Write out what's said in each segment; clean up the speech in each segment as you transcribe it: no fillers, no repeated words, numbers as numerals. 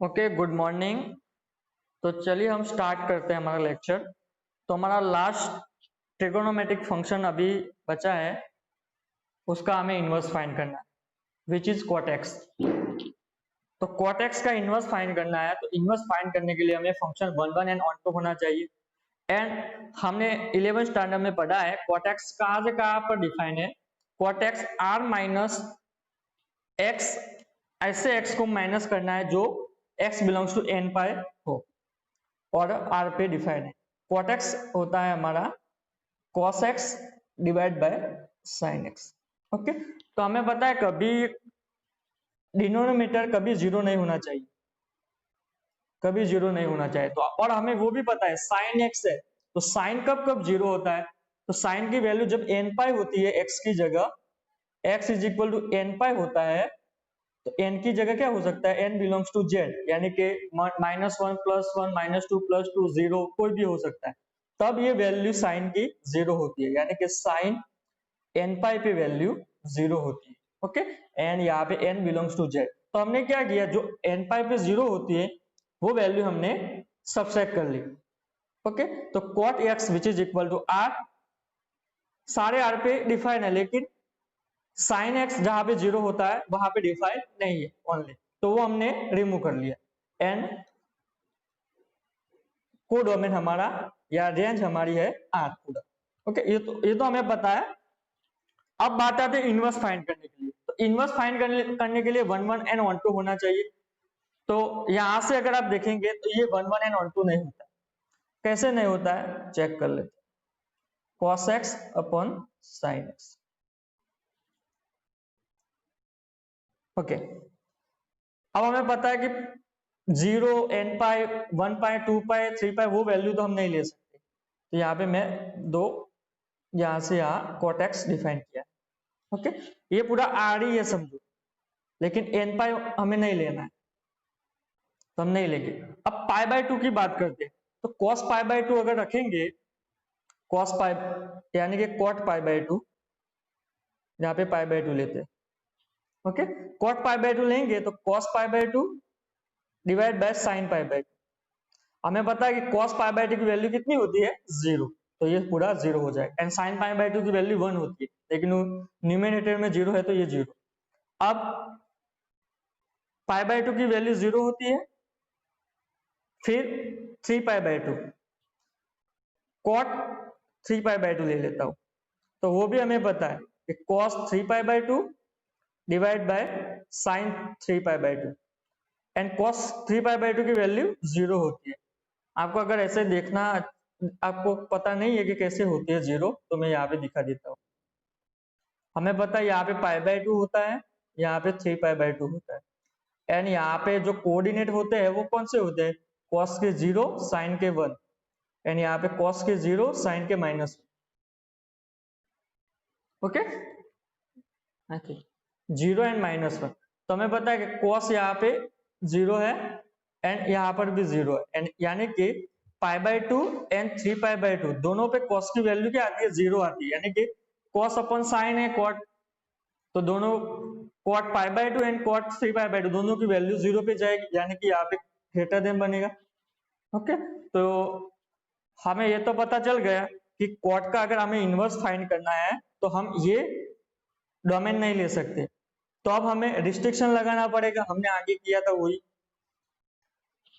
Okay, good morning. तो चलिए हम स्टार्ट करते हैं हमारा लेक्चर। तो हमारा लास्ट ट्रिगोनोमेट्रिक फंक्शन अभी बचा है, उसका हमें इनवर्स फाइंड करना है, विच इज cot x। तो cot x का इनवर्स फाइंड करना है, तो इनवर्स फाइंड करने के लिए हमें function one one and onto होना चाहिए। एंड हमने 11th स्टैंडर्ड में पढ़ा है cot x कहाँ से कहाँ पर डिफाइन है। cot x r minus x, ऐसे x को माइनस करना है जो x बिलोंग्स टू n पाए हो और r पे डिफाइन है। cot x होता है हमारा cos x divide by sin x। Okay, तो हमें पता है कभी डिनोमिनेटर कभी जीरो नहीं होना चाहिए, कभी जीरो नहीं होना चाहिए। तो और हमें वो भी पता है sin x है, तो sin कब कब जीरो होता है, तो sin की वैल्यू जब n पाई होती है x की जगह, x is equal to n pi होता है, तो n की जगह क्या हो सकता है, n बिलोंग्स टू z, यानी कि -1 +1 -2 +2 0 कोई भी हो सकता है। तब ये वैल्यू साइन की जीरो होती है, यानी कि साइन n पाई पे वैल्यू जीरो होती है। ओके, एंड यहाँ पे n बिलोंग्स टू z। तो हमने क्या किया, जो n पाई पे जीरो होती है वो वैल्यू हमने सबट्रैक्ट कर ली। ओके, तो cot x which is equal to r, सारे r पे डिफाइन है, लेकिन साइन एक्स जहां पे जीरो होता है वहां पे डिफाइन नहीं है ओनली, तो वो हमने रिमूव कर लिया। एंड को डोमेन हमारा या रेंज हमारी है आर पूरा। ओके, ये तो हमें पता है। अब बात आती है इनवर्स फाइंड करने के लिए। तो इनवर्स फाइंड करने के लिए one one and one two होना चाहिए। तो यहां से अगर आप देखेंगे तो ये one one and one two नहीं होता। कैसे नहीं होता है चेक कर लेते। cos x upon sin x। Okay, अब हमें पता है कि zero, n pi, one pi, two pi, three pi वो वैल्यू तो हम नहीं ले सकते। तो यहाँ पे मैं दो यहां से यहाँ cot x डिफाइन किया। ओके, ये पूरा आर ही है समझो, लेकिन एन पाई हमें नहीं लेना है, तो हम नहीं लेंगे। अब पाई बाय टू की बात करते हैं, तो cos पाई बाय टू अगर रखेंगे, cos पाई यानी कि cot पाई बाय टू, यहाँ पे पाई बाय टू लेते हैं। Okay, cot pi by two लेंगे तो cos pi by two divide by sin pi by two. हमें पता है कि cos पाई बाय टू की वैल्यू कितनी होती है, जीरो, तो ये पूरा जीरो हो जाएगा। And sin pi by two की वैल्यू वन होती है, लेकिन न्यूमरेटर में जीरो है तो ये जीरो। अब पाई बाय टू की वैल्यू जीरो होती है, फिर three pi by two, cot three pi by two ले लेता हूं, तो वो भी हमें पता है कि cos three pi by two divide by sin three pi by two. And cos three pi by two की वैल्यू जीरो होती है। आपको अगर ऐसे देखना, आपको पता नहीं है कि कैसे होती है जीरो, तो मैं यहाँ पे दिखा देता हूँ। हमें पता है यहाँ पे पाई बाय टू होता है, यहाँ पे थ्री पाई बाय टू होता है। एंड यहाँ पे जो कोऑर्डिनेट होते हैं वो कौन से होते हैं, cos के जीरो, sin के वन। एंड यहाँ पे cos के जीरो, sin के minus. Okay, zero and minus one. तो हमें पता है कि cos यहाँ पे जीरो है एंड यहाँ पर भी जीरो है, एंड यानी कि pi by two and three pi by two दोनों पे cos की वैल्यू क्या आती है, जीरो आती है, यानी कि cos अपन साइन है cot, तो दोनों cot pi by two and cot three pi by two दोनों की वैल्यू जीरो पे जाएगी, यानी कि यहाँ पे ग्रेटर देन बनेगा। ओके, तो हमें ये तो पता चल गया कि cot का अगर हमें इनवर्स फाइंड करना है तो हम ये डोमेन नहीं ले सकते, तो अब हमें रिस्ट्रिक्शन लगाना पड़ेगा। हमने आगे किया था वही।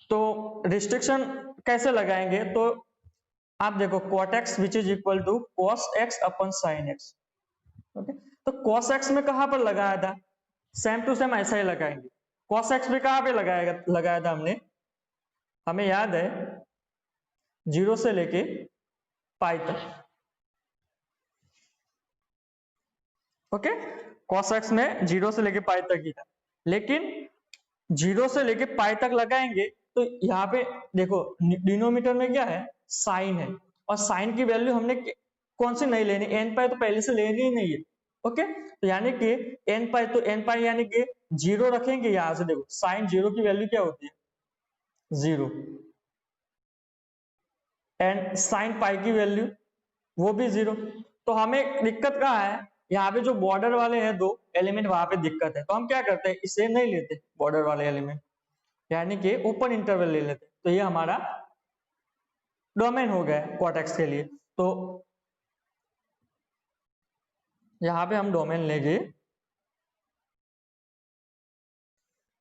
तो रिस्ट्रिक्शन कैसे लगाएंगे, तो आप देखो cot x which is equal to cos x upon sin x। Okay, तो cos x में कहां पर लगाया था, सेम टू सेम ऐसा ही लगाएंगे। cos x में कहां पे लगाया था हमने, हमें याद है जीरो से लेके पाई तक। ओके, cos x में जीरो से लेके पाई तक ही था, लेकिन जीरो से लेके पाई तक लगाएंगे तो यहाँ पे देखो डिनोमीटर में क्या है, साइन है, और साइन की वैल्यू हमने कौन सी नहीं लेनी, एन पाई तो पहले से लेनी ही नहीं है। ओके, तो यानी कि एन पाई, तो एन पाई यानी कि जीरो रखेंगे। यहां से देखो साइन जीरो की वैल्यू क्या होती है, जीरो, एंड साइन पाई की वैल्यू वो भी जीरो। तो हमें दिक्कत कहाँ है, यहाँ पे जो बॉर्डर वाले हैं दो एलिमेंट, वहां पे दिक्कत है। तो हम क्या करते हैं, इसे नहीं लेते बॉर्डर वाले एलिमेंट, यानी कि ओपन इंटरवल ले लेते हैं। तो ये हमारा डोमेन हो गया क्वाट एक्स के लिए। तो यहाँ पे हम डोमेन लेंगे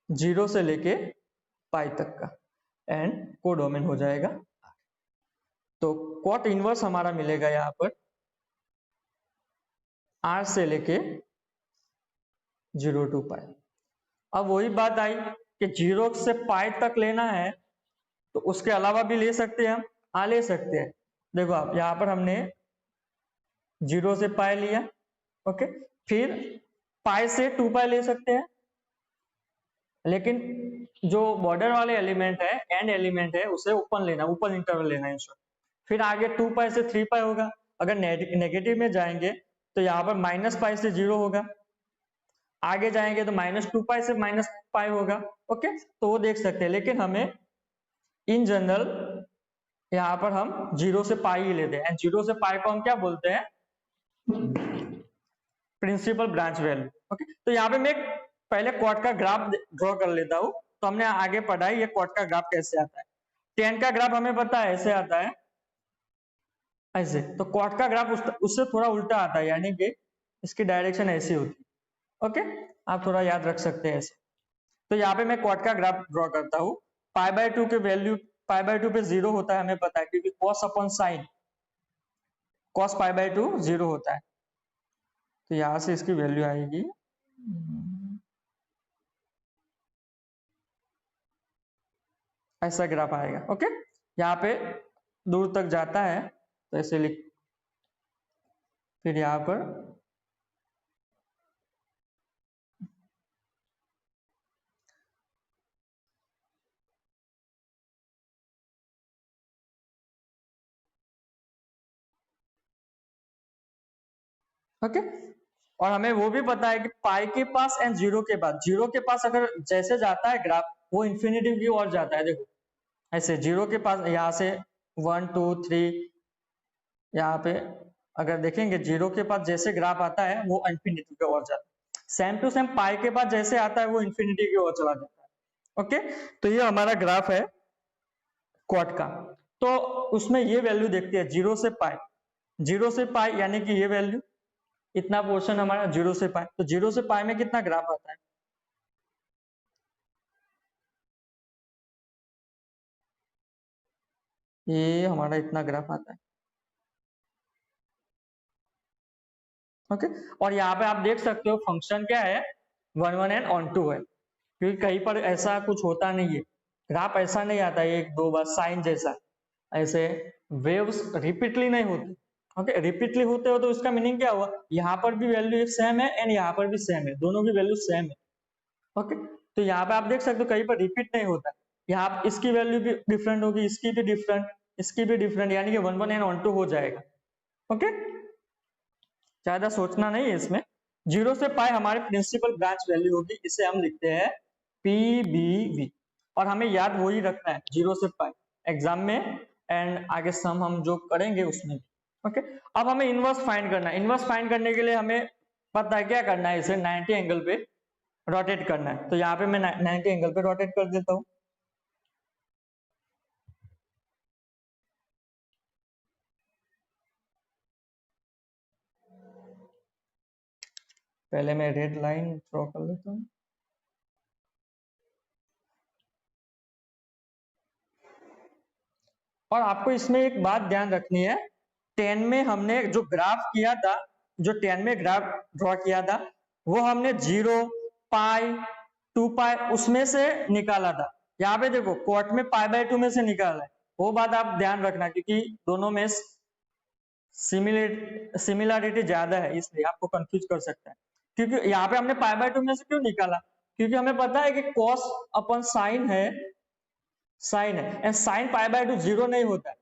0 से लेके पाई तक का, एंड को डोमेन हो जाएगा। तो क्वाट इनवर्स हमारा मिलेगा यहाँ पर R से लेके 0 टू पाई। अब वही बात आई कि 0 से पाई तक लेना है, तो उसके अलावा भी ले सकते हैं हम। हाँ, ले सकते हैं। देखो आप यहाँ पर हमने 0 से पाई लिया, ओके, फिर पाई से 2 पाई ले सकते हैं, लेकिन जो बॉर्डर वाले एलिमेंट है, एंड एलिमेंट है, उसे ओपन लेना, ओपन इंटरवल लेना है। फिर आगे 2 पाई से 3 पाई होगा। अगर नेगेटिव में जाएंगे तो यहाँ पर माइनस पाई से 0 होगा, आगे जाएंगे तो -2 पाई से -पाई होगा। ओके, तो वो देख सकते हैं, लेकिन हमें इन जनरल यहाँ पर हम 0 से पाई ही लेते हैं। 0 से पाई को हम क्या बोलते हैं? Principal branch value. ओके, तो यहाँ पे मैं पहले क्वाड का ग्राफ ड्रॉ कर लेता हूँ। तो हमने आगे पढ़ा है ये क्वाड का ग्राफ कैसे आता है। 10 का ग्राफ हमें पता है ऐसे आता है, ऐसे। तो क्वाड का ग्राफ उससे थोड़ा उल्टा आता है, यानी कि इसकी डायरेक्शन ऐसी होती है। ओके, आप थोड़ा याद रख सकते हैं ऐसे। तो यहाँ पे मैं क्वाड का ग्राफ ड्रॉ करता हूँ। π/2 के वैल्यू π/2 पे 0 होता है, हमें पता है, क्योंकि cos अपॉन साइन cos π/2 0 होता है। तो यहां से इसकी वैल्यू आएगी ऐसा ग्राफ आएगा। ओके, यहाँ पे दूर तक जाता है तो ऐसे लिख, फिर यहाँ पर ओके, और हमें वो भी पता है कि पाई के पास एंड 0 के पास, 0 के पास अगर जैसे जाता है ग्राफ, वो इन्फिनिटी की ओर जाता है। देखो ऐसे 0 के पास यहाँ से 1 2 3, यहाँ पे अगर देखेंगे 0 के पास जैसे ग्राफ आता है वो इन्फिनिटी की ओर जाता है। सेम टू सेम पाई के पास जैसे आता है वो इन्फिनिटी की ओर चला जाता है। ओके, तो ये हमारा ग्राफ है क्वाड का। तो उसमें ये वैल्यू देखते हैं 0 से पाई, 0 से पाई यानी कि ये वैल्यू, इतना पोर्शन हमारा 0 से पाई। तो 0 से पाई में कितना ग्राफ आता है? ये हमारा इतना ग्राफ आता है। ओके, और यहाँ पे आप देख सकते हो फंक्शन क्या है, 1 1 एंड ऑन टू है, क्योंकि कहीं पर ऐसा कुछ होता नहीं है, ग्राफ ऐसा नहीं आता है एक दो बार साइन जैसा, ऐसे वेव्स रिपीटली नहीं होते। ओके, रिपीटली होते हो तो इसका मीनिंग क्या हुआ, यहाँ पर भी वैल्यू सेम है एंड यहाँ पर भी सेम है, दोनों की वैल्यू सेम है। ओके, तो यहाँ पे आप देख सकते हो कहीं पर रिपीट नहीं होता, यहाँ इसकी वैल्यू भी डिफरेंट होगी, इसकी भी डिफरेंट, इसकी भी डिफरेंट, यानी कि 1 1 एंड ऑन टू हो जाएगा। ओके, ज्यादा सोचना नहीं है इसमें। 0 से पाई हमारी प्रिंसिपल ब्रांच वैल्यू होगी, इसे हम लिखते हैं PBV, और हमें याद वही रखना है 0 से पाई एग्जाम में, एंड आगे सम हम जो करेंगे उसमें। ओके, अब हमें इनवर्स फाइंड करना है। इनवर्स फाइंड करने के लिए हमें पता है क्या करना है, इसे 90 एंगल पे रोटेट करना है। तो यहाँ पे मैं 90 एंगल पे रोटेट कर देता हूँ। पहले मैं रेड लाइन ड्रॉ कर लेता हूँ। और आपको इसमें एक बात ध्यान रखनी है, 10 में हमने जो ग्राफ किया था, जो 10 में ग्राफ ड्रॉ किया था, वो हमने 0 पाई 2 पाई उसमें से निकाला था। यहाँ पे देखो क्वाट में π/2 में से निकाला है, वो बात आप ध्यान रखना, क्योंकि दोनों में सिमिलरिटी ज्यादा है, इसलिए आपको कंफ्यूज कर सकता है। क्योंकि यहाँ पे हमने π/2 में से क्यों निकाला, क्योंकि हमें पता है कि cos अपन साइन है, साइन है, एंड साइन π/2 0 नहीं होता है।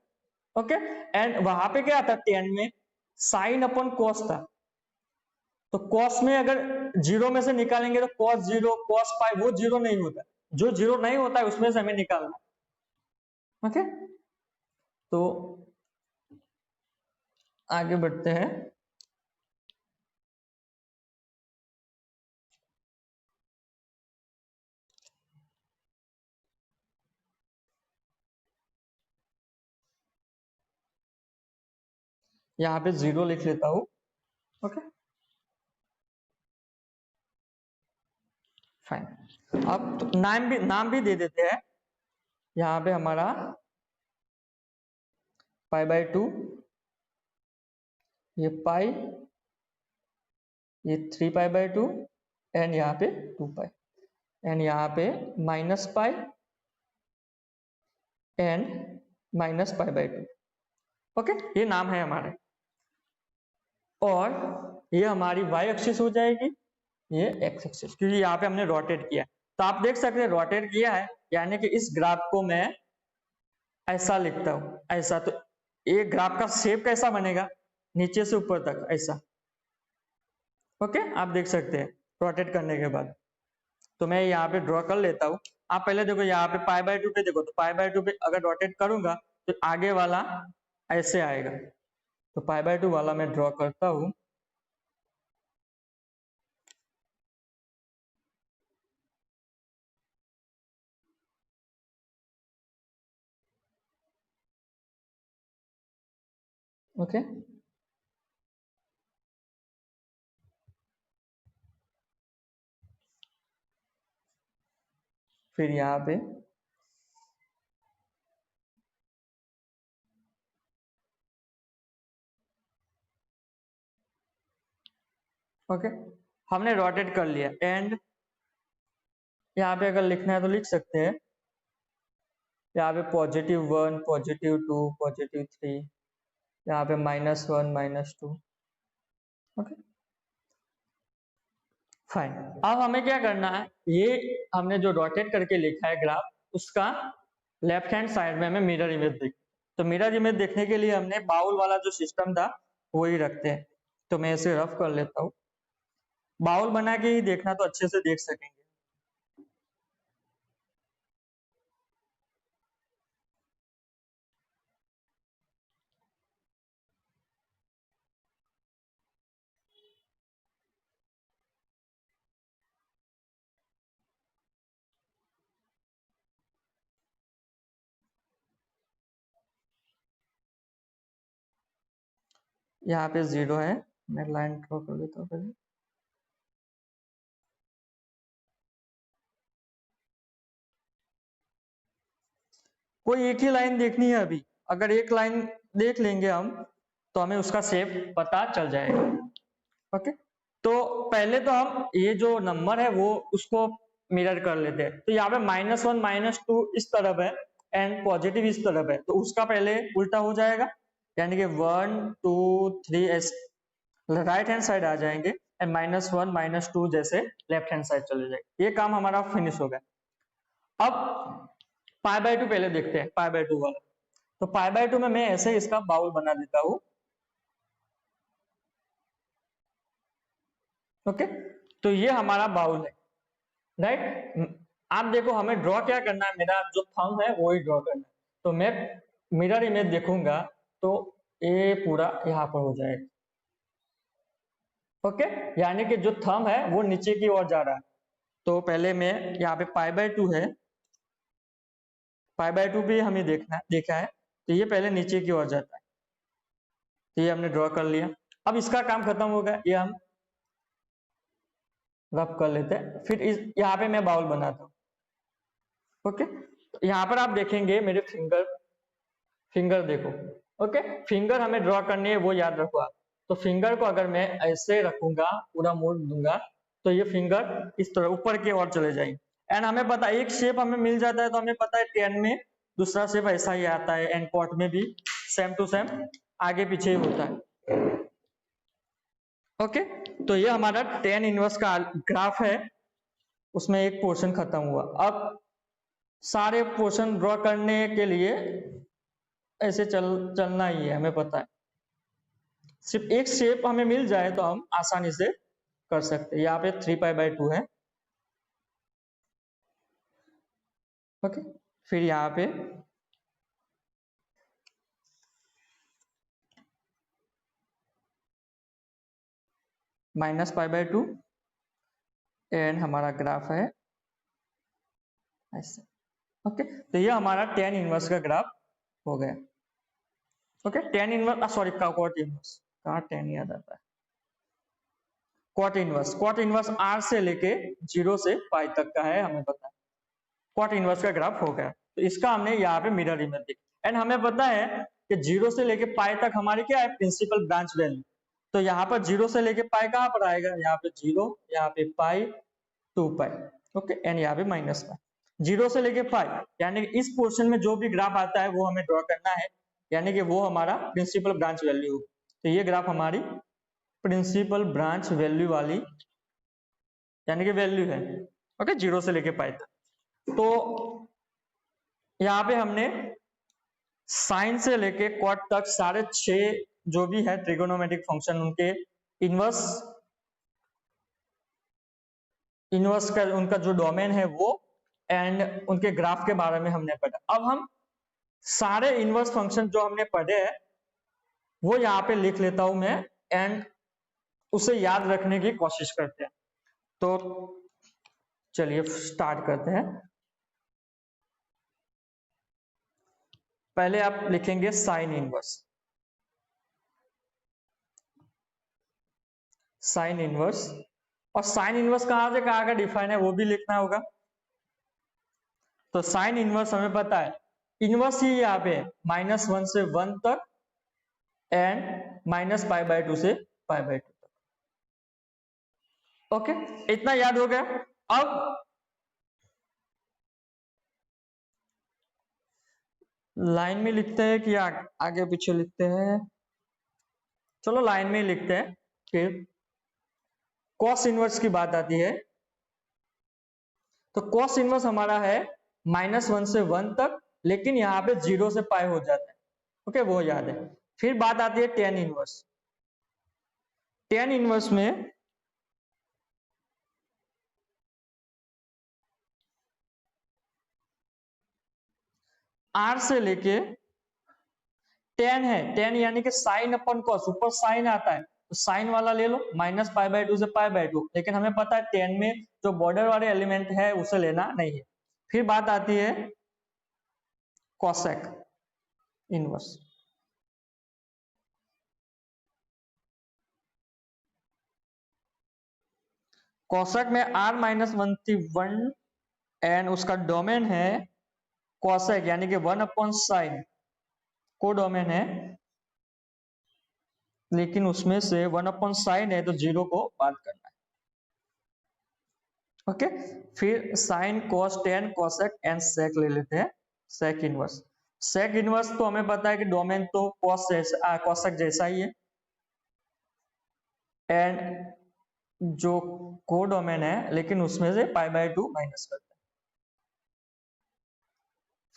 ओके, एंड वहां पे क्या था 10 में, साइन अपन कॉस था। तो कॉस में अगर 0 में से निकालेंगे तो cos 0 cos पाई वो 0 नहीं होता, जो 0 नहीं होता है उसमें से हमें निकालना। ओके, तो आगे बढ़ते हैं। यहाँ पे 0 लिख लेता हूँ। Okay fine. अब तो नाम भी दे देते हैं। यहाँ पे हमारा π/2, ये पाई, ये 3π/2 एंड यहाँ पे 2π एंड यहाँ पे -π एंड -π/2। ओके ये नाम है हमारे। और ये हमारी y एक्सिस हो जाएगी, ये x एक्सिस, क्योंकि यहाँ पे हमने रोटेट किया। तो आप देख सकते हैं रोटेट किया है, यानी कि इस ग्राफ को मैं ऐसा लिखता हूं, ऐसा। तो ये ग्राफ का शेप कैसा बनेगा, नीचे से ऊपर तक ऐसा। ओके आप देख सकते हैं रोटेट करने के बाद। तो मैं यहाँ पे ड्रॉ कर लेता हूँ। आप पहले देखो यहाँ पे π/2 पे देखो, तो π/2 पे अगर रोटेट करूंगा तो आगे वाला ऐसे आएगा। तो π/2 वाला मैं ड्रॉ करता हूँ। ओके फिर यहाँ पे ओके हमने रोटेट कर लिया। एंड यहाँ पे अगर लिखना है तो लिख सकते हैं, यहाँ पे +1, +2, +3, यहाँ पे -1, -2। Okay fine. अब हमें क्या करना है, ये हमने जो रोटेट करके लिखा है ग्राफ, उसका लेफ्ट हैंड साइड में हमें मिरर इमेज देख। तो मिरर इमेज देखने के लिए हमने बाउल वाला जो सिस्टम था वही रखते हैं। तो मैं इसे रफ कर लेता हूँ। बाउल बना के ही देखना तो अच्छे से देख सकेंगे। यहाँ पे 0 है, मैं लाइन ड्रॉ कर लेता हूँ पहले। कोई एक ही लाइन देखनी है अभी। अगर एक लाइन देख लेंगे हम तो हमें उसका शेप पता चल जाएगा। ओके तो पहले तो हम ये जो नंबर है वो उसको मिरर कर लेते हैं। तो यहाँ पे -1, -2 इस तरफ है एंड पॉजिटिव इस तरफ है, तो उसका पहले उल्टा हो जाएगा, यानी कि 1 2 3 राइट हैंड साइड आ जाएंगे एंड -1 -2 जैसे लेफ्ट हैंड साइड चले जाएंगे। ये काम हमारा फिनिश हो गया। अब π/2 पहले देखते हैं, π/2 वाला। तो π/2 में मैं ऐसे इसका बाउल बना देता हूँ। ओके तो ये हमारा बाउल है, राइट। आप देखो हमें ड्रॉ क्या करना है, मेरा जो थंब है वो ही ड्रॉ करना है। तो मैं मिरर इमेज देखूंगा तो ये पूरा यहाँ पर हो जाएगा। ओके यानी कि जो थंब है वो नीचे की ओर जा रहा है। तो पहले मैं यहाँ पे π/2 है, π/2 भी हमें देखा है, तो ये पहले नीचे की ओर जाता है। तो ये हमने ड्रॉ कर लिया। अब इसका काम खत्म हो गया, ये हम रफ कर लेते हैं। फिर इस यहाँ पे मैं बाउल बनाता हूँ। ओके यहाँ पर आप देखेंगे मेरे फिंगर देखो। ओके फिंगर हमें ड्रॉ करनी है वो याद रखो आप। तो फिंगर को अगर मैं ऐसे रखूंगा, पूरा मोड़ दूंगा, तो ये फिंगर इस तरह ऊपर की ओर चले जाएंगे। एंड हमें पता है एक शेप हमें मिल जाता है, तो हमें पता है 10 में दूसरा शेप ऐसा ही आता है, एंड पॉट में भी सेम टू सेम आगे पीछे ही होता है। ओके तो ये हमारा tan इनवर्स का ग्राफ है, उसमें एक पोर्शन खत्म हुआ। अब सारे पोर्शन ड्रॉ करने के लिए ऐसे चलना ही है, हमें पता है। सिर्फ एक शेप हमें मिल जाए तो हम आसानी से कर सकते हैं। यहाँ पे 3π/2 है। ओके फिर यहाँ पे -π/2 एंड हमारा ग्राफ है ऐसे। ओके तो ये हमारा tan इनवर्स का ग्राफ हो गया। Okay, tan inverse, sorry cot inverse, कहाँ टेन याद आता है, कॉट इनवर्स आर से लेके 0 से पाई तक का है, हमें पता है कॉट इनवर्स का ग्राफ हो गया। तो इसका हमने यहाँ पे मिरर इमेज देखी, एंड हमें पता है कि 0 से लेके पाई तक हमारी क्या है, प्रिंसिपल ब्रांच वैल्यू। तो यहाँ पर 0 से लेके पाई कहाँ पर आएगा, यहाँ पे 0, यहाँ पे पाई, 2 पाई, ओके, एंड यहाँ पे माइनस पाई। 0 से लेके पाई यानी कि इस पोर्शन में जो भी ग्राफ आता है वो हमें ड्रॉ करना है, यानी कि वो हमारा प्रिंसिपल ब्रांच वैल्यू होगी। तो ये ग्राफ हमारी प्रिंसिपल ब्रांच वैल्यू वाली यानी कि वैल्यू है, ओके, 0 से लेके पाई तक। तो यहाँ पे हमने साइन से लेके कॉट तक सारे 6 जो भी है ट्रिगोनोमेट्रिक फंक्शन उनके इनवर्स का उनका जो डोमेन है वो, एंड उनके ग्राफ के बारे में हमने पढ़ा। अब हम सारे इनवर्स फंक्शन जो हमने पढ़े हैं वो यहाँ पे लिख लेता हूं मैं, एंड उसे याद रखने की कोशिश करते हैं। तो चलिए स्टार्ट करते हैं। पहले आप लिखेंगे साइन इनवर्स, साइन इनवर्स, और साइन इनवर्स कहां से कहां का डिफाइन है वो भी लिखना होगा। तो साइन इनवर्स हमें पता है, इनवर्स ही यहाँ पे -1 से 1 तक एंड -π/2 से π/2 तक, ओके, इतना याद हो गया। अब लाइन में लिखते हैं कि आगे पीछे लिखते हैं, चलो लाइन में ही लिखते हैं। फिर कॉस इनवर्स की बात आती है, तो कॉस इनवर्स हमारा है -1 से 1 तक, लेकिन यहाँ पे 0 से पाई हो जाता है, ओके, वो याद है। फिर बात आती है टेन इनवर्स। टेन इनवर्स में आर से लेके टेन है, टेन यानी कि साइन अपन कॉस, ऊपर साइन आता है तो साइन वाला ले लो, -π/2 से π/2, लेकिन हमें पता है टेन में जो बॉर्डर वाले एलिमेंट है उसे लेना नहीं है। फिर बात आती है कॉसेक इनवर्स। कॉसेक में r-1 एंड उसका डोमेन है कॉसेक यानी कि 1/sin, को डोमेन है, लेकिन उसमें से 1/sin है तो 0 को बात करना है, ओके। फिर sine cos tan cosec and sec ले लेते हैं, सेक इनवर्स। सेक इनवर्स तो हमें पता है कि डोमेन तो कॉसेक जैसा ही है, एंड जो को डोमेन है लेकिन उसमें से π/2 माइनस करते हैं।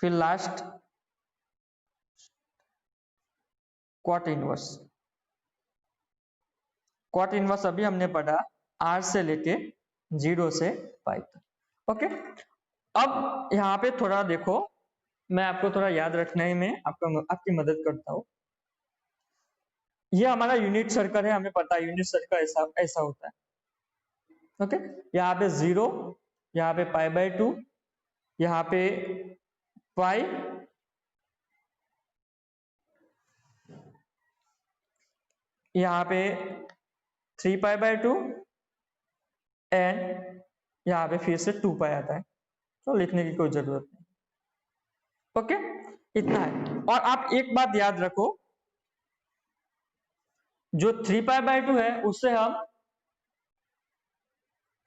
फिर last cot inverse. Cot inverse अभी हमने पढ़ा r से लेके 0 से पाई तक, ओके। अब यहाँ पे थोड़ा देखो, मैं आपको थोड़ा याद रखने में आपकी मदद करता हूँ। ये हमारा यूनिट सर्कल है, हमें पता है यूनिट सर्कल ऐसा होता है, ओके। यहाँ पे 0, यहाँ पे π/2, यहाँ पे पाई, यहाँ पे 3π/2 एंड यहाँ पे फिर से 2 पाई आता है, तो लिखने की कोई जरूरत नहीं, ओके, इतना है। और आप एक बात याद रखो, जो 3π/2 है उससे हम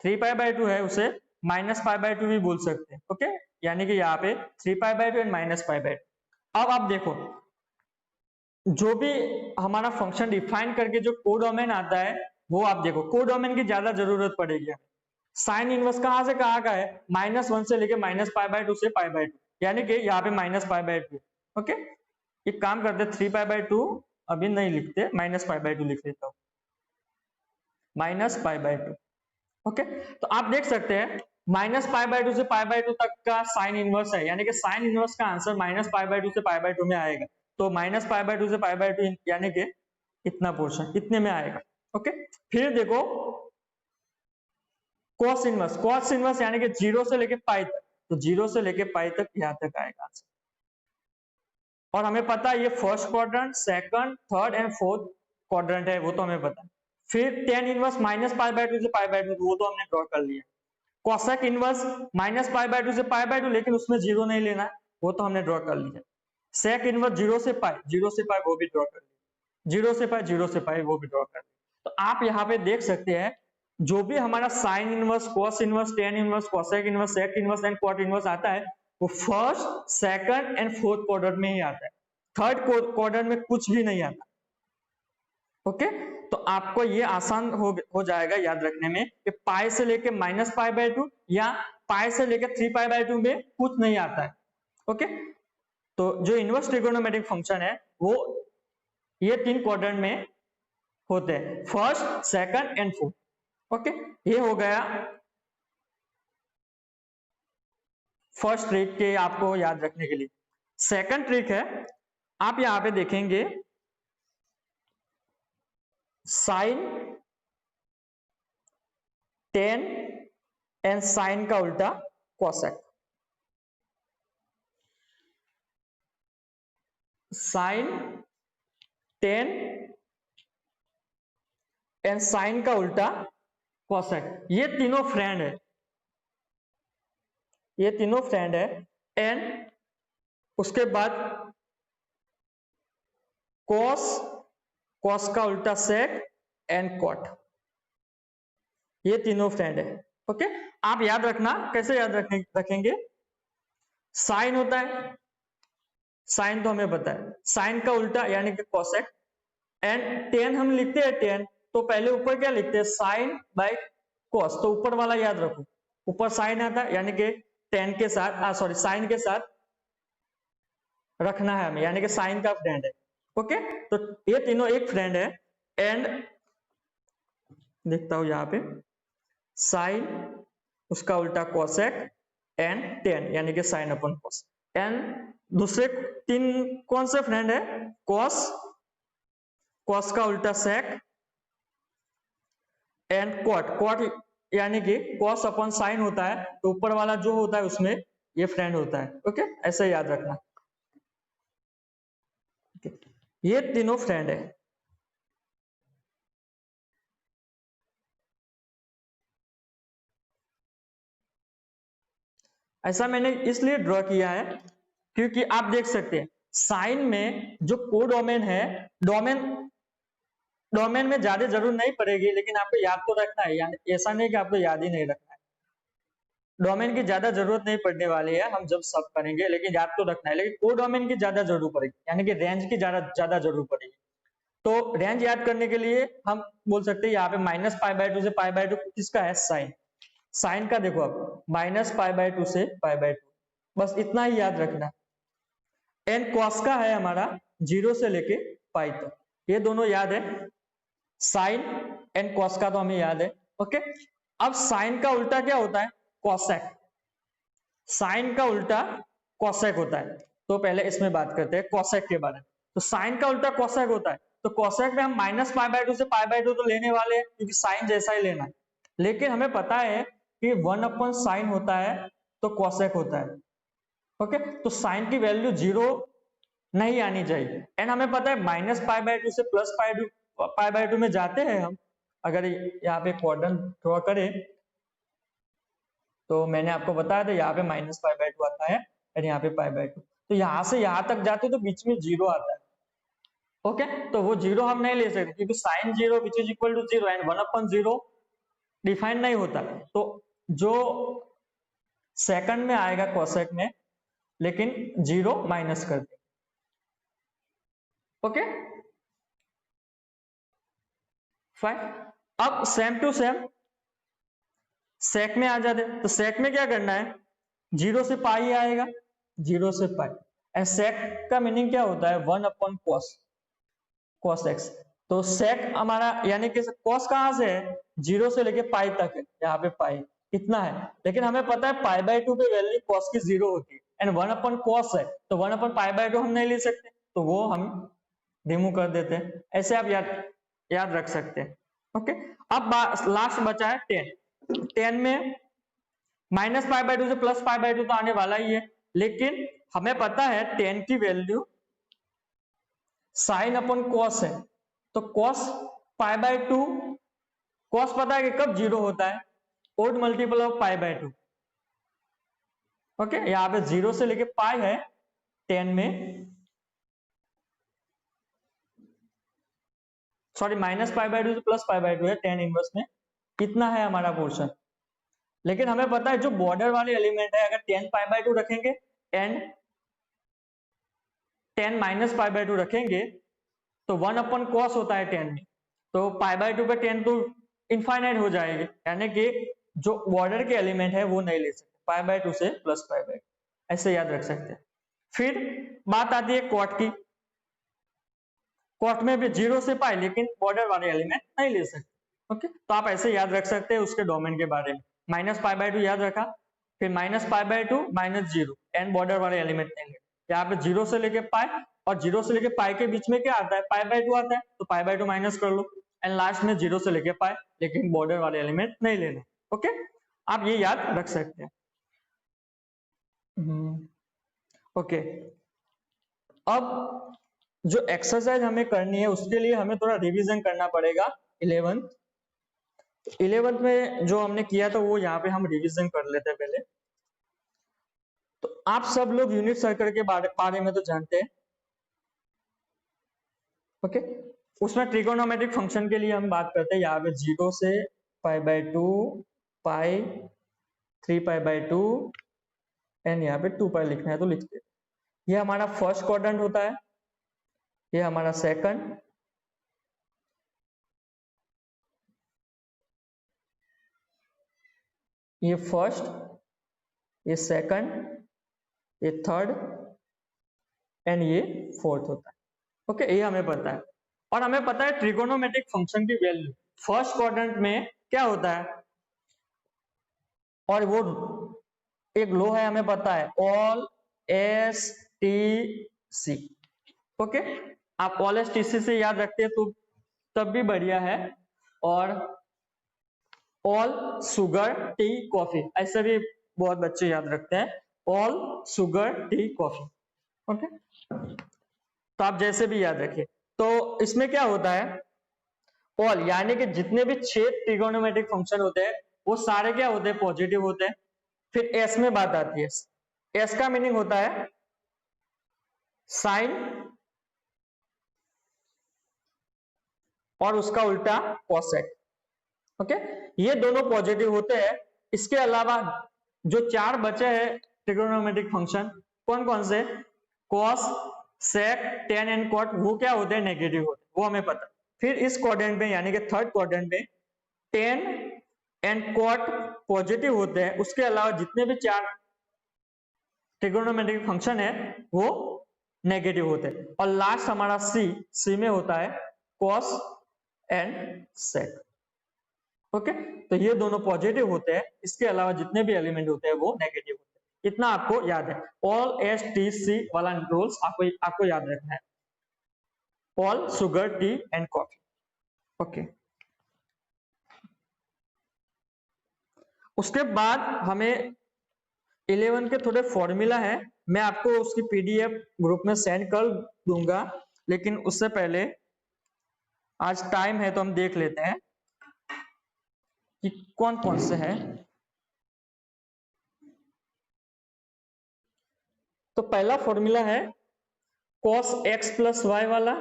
-π/2 भी बोल सकते हैं, ओके, यानी कि यहाँ पे 3π/2 एंड -π/2। अब आप देखो, जो भी हमारा फंक्शन डिफाइन करके जो कोडोमेन आता है वो आप देखो, कोडोमेन की ज्यादा जरूरत पड़ेगी। साइन इनवर्स कहां से कहां का है, -1 से लेके -π/2 से π/2, यानी कि यहाँ पे -π/2, ओके। एक काम करते 3π/2 अभी नहीं लिखते, -π/2 लिख लेता हूँ, -π/2, ओके। तो आप देख सकते हैं -π/2 से π/2 तक का साइन इनवर्स है, यानी कि साइन इनवर्स का आंसर -π/2 से π/2 में आएगा। तो -π/2 से π/2 यानी कि इतना पोर्शन इतने में आएगा, ओके। फिर देखो कॉस इनवर्स यानी कि 0 से लेके पाई तक, तो 0 से लेके पाई तक यहाँ तक आएगा आंसर, और हमें पता है ये first quadrant, second, third and fourth quadrant है, वो तो हमें पता है। फिर tan inverse minus pi by 2 से पाई बाय 2, वो तो हमने ड्रॉ कर लिया। Cosec inverse minus pi by 2 से पाई बाय 2, लेकिन उसमें जीरो नहीं लेना है, वो तो हमने ड्रॉ कर लिया। सेक इनवर्स 0 से पाई, 0 से पाई वो भी ड्रॉ कर लिया, 0 से पाई, 0 से पाई वो भी ड्रॉ कर लिया। तो आप यहाँ पे देख सकते हैं जो भी हमारा sine inverse, cos inverse, tan inverse, cosec inverse, sec inverse and cot inverse आता है, वो first, second and fourth quadrant में ही आता है, थर्ड क्वाड्रेंट में कुछ भी नहीं आता। ओके, तो आपको ये आसान हो जाएगा याद रखने में कि पाई से लेके माइनस पाई बाय 2 या पाई से लेके 3 पाई बाय 2 में कुछ नहीं आता है। ओके, तो जो इनवर्स ट्रिगोनोमेट्रिक फंक्शन है वो ये 3 क्वाड्रेंट में होते हैं, first, second and fourth. Okay, ये हो गया फर्स्ट ट्रिक के आपको याद रखने के लिए। सेकंड ट्रिक है, आप यहां पे देखेंगे साइन, टेन एंड साइन का उल्टा cosec. Sine, tan and sine का उल्टा कॉसेक, ये तीनों फ्रेंड है, ये तीनों फ्रेंड है। एंड उसके बाद कॉस, कॉस का उल्टा सेक एंड कॉट, ये तीनों फ्रेंड है। ओके, आप याद रखना, कैसे याद रखेंगे, साइन होता है, साइन तो हमें पता है, साइन का उल्टा यानी कि कॉसेक, एंड टेन हम लिखते हैं टेन, तो पहले ऊपर क्या लिखते हैं, साइन बाय कॉस, तो ऊपर वाला याद रखो, ऊपर साइन आता है यानी कि टेन के साथ, सॉरी साइन के साथ रखना है हमें, यानी कि साइन का फ्रेंड है। ओके, तो ये तीनों एक फ्रेंड है। एंड देखता हूं यहां पे, साइन उसका उल्टा कॉसेक एंड टेन यानी कि साइन अपन कॉस। एंड दूसरे तीन कौन से फ्रेंड है, कॉस, कॉस का उल्टा सेक एंड कॉट, कॉट यानी कि कॉस अपन साइन होता है, तो ऊपर वाला जो होता है उसमें ये फ्रेंड होता है। ओके, ऐसे याद रखना, ये तीनों फ्रेंड है। ऐसा मैंने इसलिए ड्रॉ किया है क्योंकि आप देख सकते हैं साइन में जो कोडोमेन है, डोमेन में ज्यादा जरूरत नहीं पड़ेगी, लेकिन आपको याद तो रखना है, यानी ऐसा नहीं कि आपको याद ही नहीं रखना है, डोमेन की ज्यादा जरूरत नहीं पड़ने वाली है, हम जब सब करेंगे, लेकिन याद तो रखना है, लेकिन कोडोमेन की ज्यादा जरूरत पड़ेगी, यानी कि रेंज की ज्यादा जरूरत पड़ेगी। तो रेंज याद करने के लिए हम बोल सकते हैं यहाँ पे माइनस पाई बाय 2 से पाई बाय 2 किसका है, साइन, साइन का देखो आप माइनस पाई बाय 2 से पाई बाय 2, बस इतना ही याद रखना। एंड कॉस का है हमारा 0 से लेके पाई तक, ये दोनों याद है, साइन एंड कॉस का तो हमें याद है। ओके, अब साइन का उल्टा क्या होता है, कॉसेक, साइन का उल्टा कॉसेक होता है, तो पहले इसमें बात करते हैं कॉसेक के बारे में। तो साइन का उल्टा कॉसेक होता है, तो कॉसेक में हम माइनस पाई बाय 2 से पाई बाय 2 तो लेने वाले हैं क्योंकि साइन जैसा ही लेना है, लेकिन हमें पता है कि 1 अपन साइन होता है तो कॉसेक होता है। ओके, तो साइन की वैल्यू 0 नहीं आनी चाहिए। एंड हमें पता है माइनस पाई बाय 2 से प्लस पाई बाय 2 में जाते हैं हम, अगर यहाँ पे क्वाड्रेंट ड्रॉ करें तो मैंने आपको बताया था यहाँ पे माइनस पाई बाय 2 आता है और यहाँ पे पाई बाय 2, तो यहाँ से यहाँ तक जाते तो बीच में 0 आता है। ओके, तो वो 0 हम नहीं ले सकते क्योंकि sine 0 which is equal to 0 and 1 upon 0 define नहीं होता, तो जो सेकंड में आएगा कोसेक में, लेकिन 0 माइनस कर दे। ओके फाइन, अब सेम टू सेम सेक में आ जाते, तो सेक में क्या करना है, 0 से पाई आएगा, 0 से पाई, एंड सेक का मीनिंग क्या होता है, 1 अपॉन कॉस, कॉस एक्स। तो सेक हमारा यानी कि कॉस कहां से है, 0 से लेके पाई तक है, यहाँ पे पाई इतना है, लेकिन हमें पता है पाई बाय 2 पे वैल्यू कॉस की 0 होती है, एंड 1 अपॉन कॉस है, तो 1 अपॉन पाई बाय 2 हम नहीं ले सकते, तो वो हम रिमूव कर देते हैं। ऐसे आप याद रख सकते हैं। ओके, अब लास्ट बचा है 10, 10 में माइनस पाई बाय 2 से प्लस पाई बाय 2 तो आने वाला ही है, लेकिन हमें पता है 10 की वैल्यू साइन अपन कॉस है, तो कॉस पाई बाय 2, कॉस पता है कि कब जीरो होता है, odd multiple of pi by 2। Okay, यहाँ पे 0 से लेके पाई है 10 में, sorry minus pi by 2 plus pi by 2 है 10 इनवर्स में, इतना है हमारा पोर्शन। लेकिन हमें पता है जो बॉर्डर वाले एलिमेंट है, अगर 10 पाई बाय 2 रखेंगे एंड 10 माइनस पाई बाय 2 रखेंगे तो 1 अपन कॉस होता है 10 में, तो पाई बाय 2 पे 10 तो इनफाइनाइट हो जाएगी, यानी कि जो बॉर्डर के एलिमेंट है वो नहीं ले सकते, पाई बाय 2 से प्लस पाई बाय 2, ऐसे याद रख सकते हैं। फिर बात आती है कॉट की, कॉट में भी 0 से पाई, लेकिन बॉर्डर वाले एलिमेंट नहीं ले सकते। ओके, तो आप ऐसे याद रख सकते हैं उसके डोमेन के बारे में, माइनस पाई बाय 2 याद रखा, फिर minus pi by 2 minus 0 and border वाले एलिमेंट लेंगे, यहाँ पे 0 से लेके पाई, और 0 से लेके पाई के बीच में क्या आता है, पाई बाय 2 आता है, तो पाई बाय 2 माइनस कर लो, एंड लास्ट में 0 से लेके पाई, लेकिन बॉर्डर वाले एलिमेंट नहीं लेना। ओके, आप ये याद रख सकते हैं। ओके, अब जो एक्सरसाइज हमें करनी है उसके लिए हमें थोड़ा रिवीजन करना पड़ेगा 11th में जो हमने किया था वो यहाँ पे हम रिवीजन कर लेते हैं पहले। तो आप सब लोग यूनिट सर्कल के बारे में तो जानते हैं। ओके, उसमें ट्रिगोनोमेट्रिक फंक्शन के लिए हम बात करते हैं, यहाँ पे 0 से पाई by 2, pi, 3 pi by 2 and यहाँ पे 2 पाई लिखना है तो लिखते हैं। ये हमारा फर्स्ट क्वाड्रेंट होता है, ये हमारा सेकंड, ये फर्स्ट, ये सेकंड, ये थर्ड एंड ये फोर्थ होता है। ओके, ये हमें पता है, और हमें पता है ट्रिगोनोमेट्रिक फंक्शन की वैल्यू फर्स्ट क्वाड्रेंट में क्या होता है, और वो एक लो है हमें पता है, all S T C. Okay, आप ऑल एस टी सी से याद रखते हैं तो तब भी बढ़िया है, और ऑल शुगर टी कॉफी ऐसे भी बहुत बच्चे याद रखते हैं, all sugar tea coffee. Okay, तो आप जैसे भी याद रखिए। तो इसमें क्या होता है, ऑल यानी कि जितने भी 6 ट्रिगोनोमेट्रिक फंक्शन होते हैं वो सारे क्या होते हैं, पॉजिटिव होते हैं। फिर एस में बात आती है, एस का मीनिंग होता है साइन और उसका उल्टा कॉसेक। ओके, ये दोनों पॉजिटिव होते हैं। इसके अलावा जो 4 बचे हैं ट्रिगोनोमेट्रिक फंक्शन, कौन कौन से, cos, sec, tan and cot, वो क्या होते हैं, नेगेटिव होते हैं, वो हमें पता। फिर इस क्वाड्रेंट में यानी कि थर्ड क्वाड्रेंट में टेन एंड कॉट पॉजिटिव होते हैं, उसके अलावा जितने भी 4 ट्रिगोनोमेट्रिक फंक्शन है वो नेगेटिव होते हैं। और लास्ट हमारा सी में होता है कॉस एंड सेक। ओके, तो ये दोनों पॉजिटिव होते हैं, इसके अलावा जितने भी एलिमेंट होते हैं वो नेगेटिव होते हैं। इतना आपको याद है, ऑल एस टी सी वाला रूल्स आपको याद रखना है, all sugar T and coffee. Okay, उसके बाद हमें 11 के थोड़े फॉर्मूला है, मैं आपको उसकी पीडीएफ ग्रुप में सेंड कर दूंगा, लेकिन उससे पहले आज टाइम है तो हम देख लेते हैं कि कौन कौन से हैं। तो पहला फॉर्मूला है cos x प्लस वाई वाला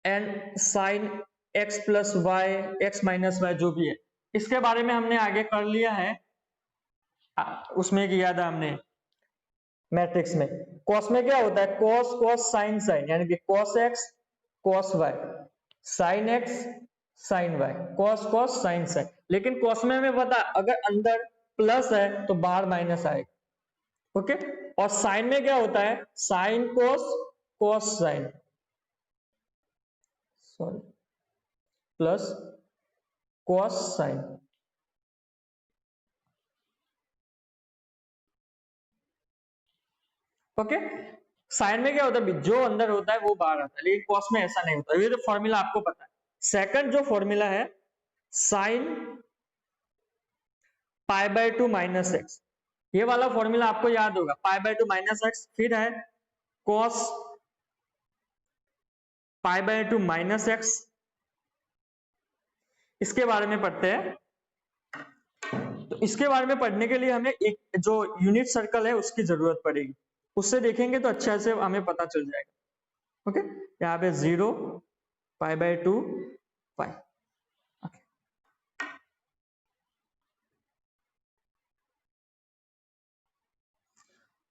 and sin x plus y, x minus y, जो भी है इसके बारे में हमने आगे कर लिया है, उसमें किया था हमने मैट्रिक्स में। cos में क्या होता है, cos cos sin sin, यानी कि cos x cos y, sin x sin y, cos cos sin sin। लेकिन cos में हमें पता अगर अंदर प्लस है तो बाहर माइनस आएगा। ओके, और साइन में क्या होता है, sine cos cos sine, sorry, plus cos sine. Okay, sine में क्या होता है, जो अंदर होता है वो बाहर आता है, लेकिन कॉस में ऐसा नहीं होता। ये तो फॉर्मूला आपको पता है। सेकंड जो फॉर्मूला है sine pi by 2 minus x, ये वाला फॉर्मूला आपको याद होगा, पाई बाय 2 माइनस एक्स। फिर है cos pi by 2 minus x, इसके बारे में पढ़ते हैं। तो इसके बारे में पढ़ने के लिए हमें एक जो यूनिट सर्कल है उसकी जरूरत पड़ेगी, उससे देखेंगे तो अच्छा से हमें पता चल जाएगा। ओके, यहाँ पे 0 पाई बाय 2 पाई।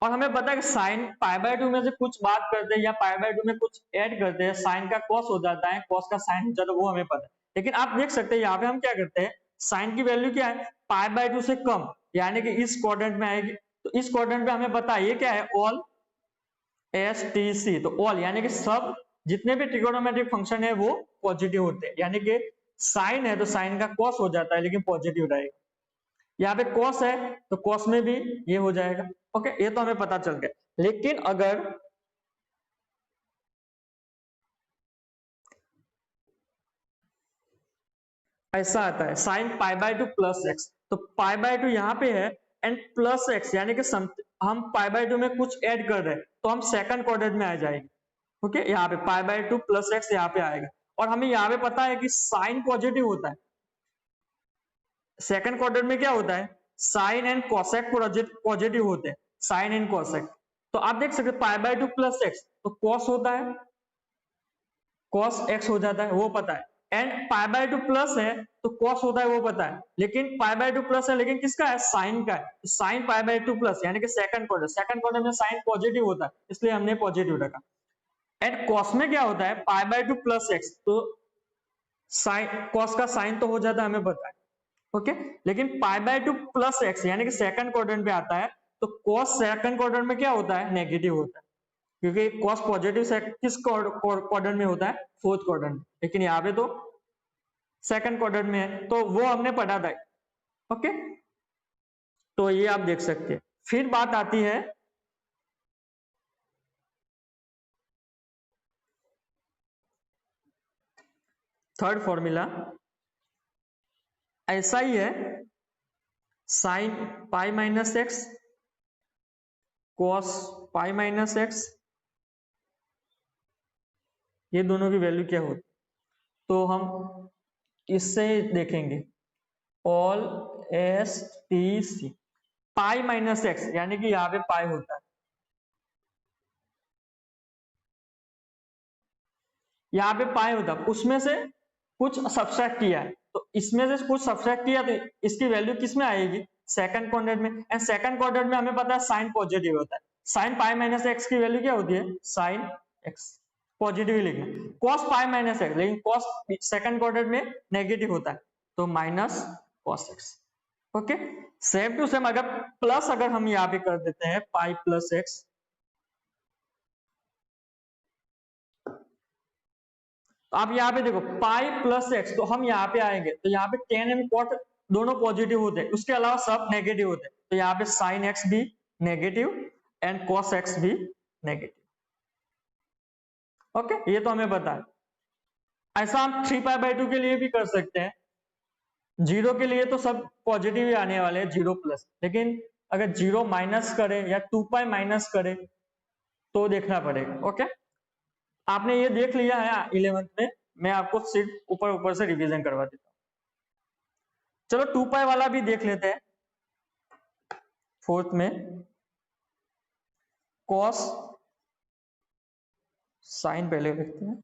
और हमें पता है कि साइन पाई बाय 2 में से कुछ बात करते हैं या पाई बाय 2 में कुछ ऐड करते हैं, साइन का कॉस हो जाता है, कॉस का साइन हो जाता है, वो हमें पता है। लेकिन आप देख सकते हैं यहाँ पे हम क्या करते हैं, साइन की वैल्यू क्या है, पाई बाय 2 से कम, यानी कि इस क्वाड्रेंट में आएगी। तो इस क्वाड्रेंट में हमें पता है ये क्या है, ऑल एस टी सी। तो ऑल यानी कि सब जितने भी ट्रिगोनोमेट्रिक फंक्शन है वो पॉजिटिव होते हैं, यानी कि साइन है तो साइन का कॉस हो जाता है लेकिन पॉजिटिव रहेगा। यहाँ पे कॉस है तो कॉस में भी ये हो जाएगा। ओके, ये तो हमें पता चल गया। लेकिन अगर ऐसा आता है sine pi by 2 plus x, तो पाई बाय 2 यहाँ पे है एंड प्लस एक्स, यानी कि हम पाई बाय 2 में कुछ ऐड कर रहे हैं तो हम सेकंड क्वाड्रेंट में आ जाएंगे। ओके, यहाँ पे पाई बाय 2 प्लस एक्स यहाँ पे आएगा। और हमें यहाँ पे पता है कि साइन पॉजिटिव होता है, सेकंड क्वाड्रेंट में क्या होता है, साइन एंड कोसेक पॉजिटिव होते हैं, साइन एंड कोसेक। तो आप देख सकते पाई बाय 2 प्लस एक्स तो कॉस होता है, कॉस एक्स हो जाता है, वो पता है। एंड पाई बाय 2 प्लस है तो कॉस होता है, वो पता है। लेकिन पाई बाय 2 प्लस है लेकिन किसका है, साइन का है। साइन पाई बाय 2 प्लस यानी कि सेकंड क्वाड्रेंट में साइन पॉजिटिव होता है, इसलिए हमने पॉजिटिव रखा। एंड कॉस में क्या होता है, पाई बाय 2 प्लस एक्स, तो साइन कॉस का साइन तो हो जाता है, हमें पता है। ओके, लेकिन पाई बाय 2 प्लस एक्स यानी कि सेकंड क्वाड्रेंट पे आता है तो कॉस सेकंड क्वाड्रेंट में क्या होता है, नेगेटिव होता है, क्योंकि कॉस पॉजिटिव से किस क्वाड्रेंट में होता है, फोर्थ क्वाड्रेंट में। लेकिन यहाँ पे तो सेकंड क्वाड्रेंट में है, तो वो हमने पढ़ा था। ओके, तो ये आप देख सकते हैं। फिर बात आती है थर्ड फॉर्मूला, ऐसा ही है, sine pi minus x cos pi minus x, ये दोनों की वैल्यू क्या होती, तो हम इससे देखेंगे all S T C. Pi minus x यानी कि यहाँ पे पाई होता है, यहाँ पे पाई होता है, उसमें से कुछ सब्सट्रैक्ट किया है, तो इसमें से कुछ सब्सट्रैक्ट किया तो इसकी वैल्यू किस में आएगी, सेकंड क्वाड्रेंट में। एंड सेकंड क्वाड्रेंट में हमें पता है साइन पॉजिटिव होता है, साइन पाई माइनस एक्स की वैल्यू क्या होती है, साइन एक्स, पॉजिटिव ही लिखना। कॉस पाई माइनस एक्स, लेकिन कॉस सेकंड क्वाड्रेंट में नेगेटिव होता है, तो minus cos x. Okay, same to same अगर प्लस अगर हम यहाँ पे कर देते हैं पाई प्लस एक्स, तो आप यहाँ पे देखो पाई प्लस एक्स, तो हम यहाँ पे आएंगे तो यहाँ पे टेन एंड कॉट दोनों पॉजिटिव होते हैं, उसके अलावा सब नेगेटिव होते हैं, तो यहाँ पे साइन एक्स भी नेगेटिव एंड कॉस एक्स भी नेगेटिव। ओके, ये तो हमें पता है। ऐसा हम 3 पाई बाय 2 के लिए भी कर सकते हैं, जीरो के लिए तो सब पॉजिटिव ही आने वाले हैं, जीरो प्लस। लेकिन अगर जीरो माइनस करे या 2 पाई माइनस करे तो देखना पड़ेगा। ओके, आपने ये देख लिया है 11th में, मैं आपको सिर्फ ऊपर ऊपर से रिवीजन करवा देता हूँ। चलो 2 पाई वाला भी देख लेते हैं। फोर्थ में कॉस, साइन पहले देखते हैं,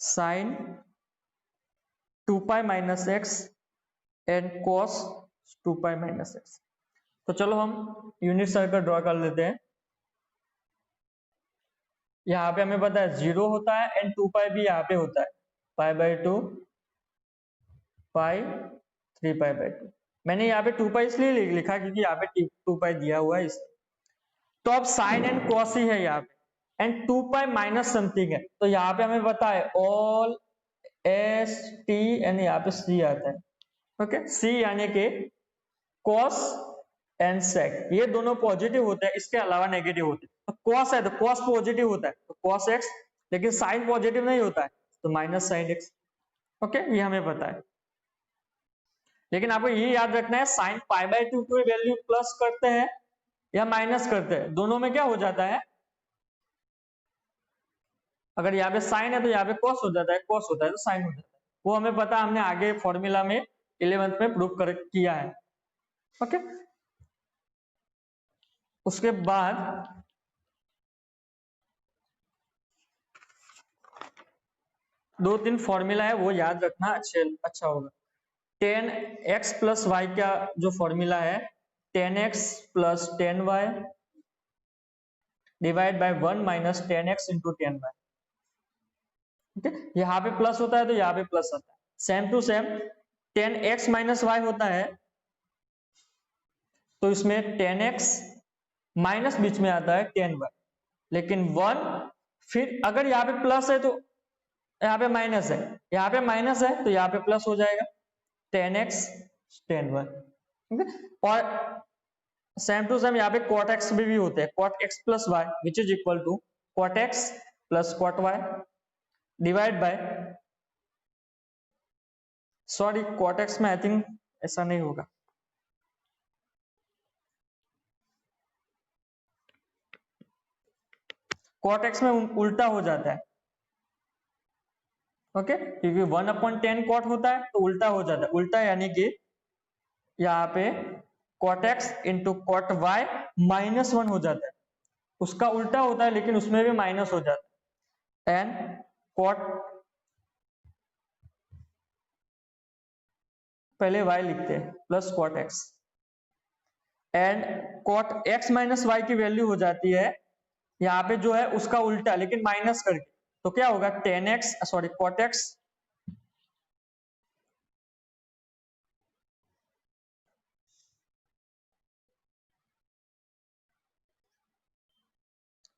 sine 2 pi minus x and cos 2 pi minus x. तो चलो हम यूनिट सर्कल ड्रॉ कर लेते हैं। यहाँ पे हमें पता है 0 होता है एंड 2 पाई भी यहाँ पे होता है, पाई बाय 2 पाई 3 पाई बाय 2। मैंने यहाँ पे 2 पाई इसलिए लिखा क्योंकि यहाँ पे 2 पाई दिया हुआ है इसलिए। तो अब साइन एंड कॉस ही है यहाँ पे, एंड 2 पाई माइनस समथिंग है, तो यहाँ पे हमें पता है ऑल एस टी एंड यहाँ पे सी आता है। ओके, सी यानी कि कॉस एंड सेक, ये दोनों पॉजिटिव होते हैं, इसके अलावा नेगेटिव होते हैं। तो कॉस है तो कॉस पॉजिटिव होता है, तो कॉस एक्स, लेकिन साइन पॉजिटिव नहीं होता है तो माइनस साइन एक्स। ओके, ये हमें पता है। लेकिन आपको ये याद रखना है साइन पाई बाय 2 की वैल्यू प्लस करते हैं या माइनस करते हैं, दोनों में क्या हो जाता है, अगर यहाँ पे साइन है तो यहाँ पे कॉस हो जाता है, कॉस होता है तो साइन हो जाता है। वो हमें पता, हमने आगे फॉर्मूला में 11th में प्रूव कर किया है। ओके, उसके बाद दो तीन फॉर्मूला है वो याद रखना, अच्छा होगा। 10x प्लस वाई का जो फॉर्मूला है 10x plus 10y divide by 1 minus 10x into 10y। ठीक है, यहाँ पे प्लस होता है तो यहाँ पे प्लस आता है, same to same 10x minus y होता है तो इसमें 10x माइनस बीच में आता है 10y, लेकिन 1 फिर अगर यहाँ पे प्लस है तो यहाँ पे माइनस है, यहाँ पे माइनस है तो यहाँ पे प्लस हो जाएगा 10x 10y। ठीक है, और सेम टू सेम यहाँ पे cot x भी होते हैं, cot x plus y which is equal to cot x plus cot y divide by, sorry cot x में आई थिंक ऐसा नहीं होगा, cot x में उल्टा हो जाता है। ओके, क्योंकि 1/10 cot होता है तो उल्टा हो जाता है, उल्टा यानी कि यहाँ पे cot x into cot y -1 हो जाता है, उसका उल्टा होता है लेकिन उसमें भी माइनस हो जाता है, एंड cot, पहले y लिखते हैं plus cot x and cot x minus y की वैल्यू हो जाती है यहाँ पे जो है उसका उल्टा लेकिन माइनस करके, तो क्या होगा 10x sorry cot x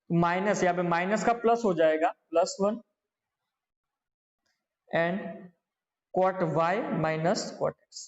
minus, यहाँ पे माइनस का प्लस हो जाएगा +1 and cot y minus cot x।